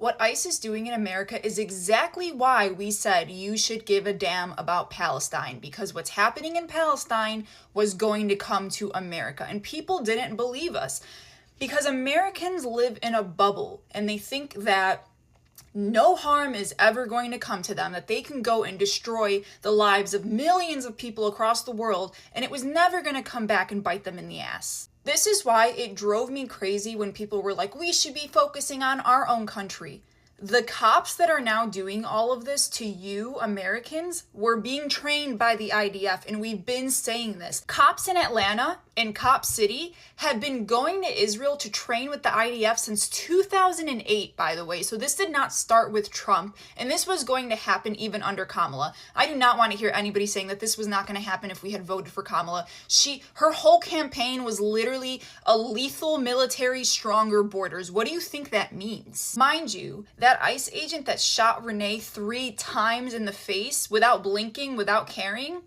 What ICE is doing in America is exactly why we said you should give a damn about Palestine, because what's happening in Palestine was going to come to America, and people didn't believe us because Americans live in a bubble and they think that no harm is ever going to come to them, that they can go and destroy the lives of millions of people across the world, and it was never going to come back and bite them in the ass. This is why it drove me crazy when people were like, we should be focusing on our own country. The cops that are now doing all of this to you, Americans, were being trained by the IDF, and we've been saying this. Cops in Atlanta and Cop City have been going to Israel to train with the IDF since 2008, by the way. So this did not start with Trump, and this was going to happen even under Kamala. I do not want to hear anybody saying that this was not going to happen if we had voted for Kamala. Her whole campaign was literally a lethal military, stronger borders. What do you think that means? Mind you, that ICE agent that shot Renee 3 times in the face without blinking, without caring,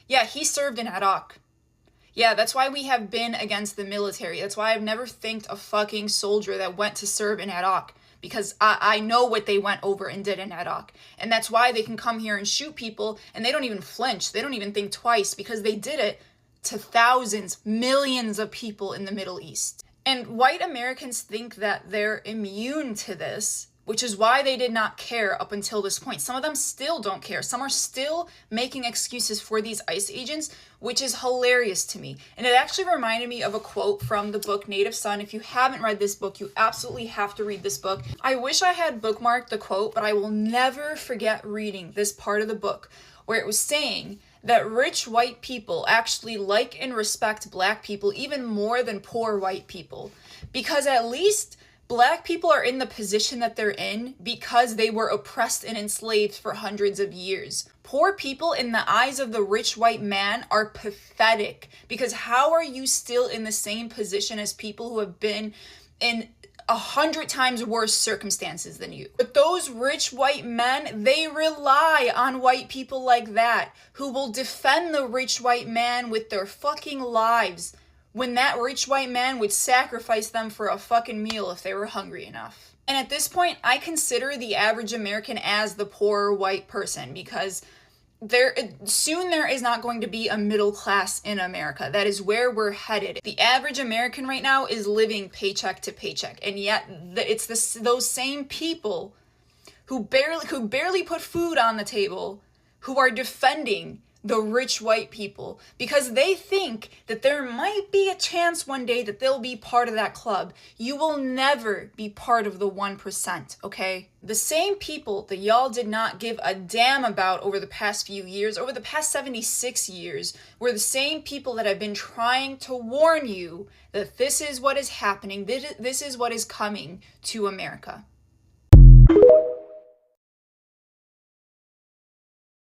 yeah, he served in Iraq. Yeah, that's why we have been against the military. That's why I've never thanked a fucking soldier that went to serve in Iraq, because I know what they went over and did in Iraq. And that's why they can come here and shoot people and they don't even flinch. They don't even think twice, because they did it to thousands, millions of people in the Middle East. And white Americans think that they're immune to this, which is why they did not care up until this point. Some of them still don't care. Some are still making excuses for these ICE agents, which is hilarious to me. And it actually reminded me of a quote from the book Native Son. If you haven't read this book, you absolutely have to read this book. I wish I had bookmarked the quote, but I will never forget reading this part of the book where it was saying that rich white people actually like and respect black people even more than poor white people, because at least Black people are in the position that they're in because they were oppressed and enslaved for hundreds of years. Poor people in the eyes of the rich white man are pathetic, because how are you still in the same position as people who have been in 100 times worse circumstances than you? But those rich white men, they rely on white people like that, who will defend the rich white man with their fucking lives, when that rich white man would sacrifice them for a fucking meal if they were hungry enough. And at this point, I consider the average American as the poor white person, because soon there is not going to be a middle class in America. That is where we're headed. The average American right now is living paycheck to paycheck, and yet it's those same people who barely put food on the table who are defending the rich white people, because they think that there might be a chance one day that they'll be part of that club. You will never be part of the 1%, okay? The same people that y'all did not give a damn about over the past few years, over the past 76 years, were the same people that have been trying to warn you that this is what is happening, this is what is coming to America.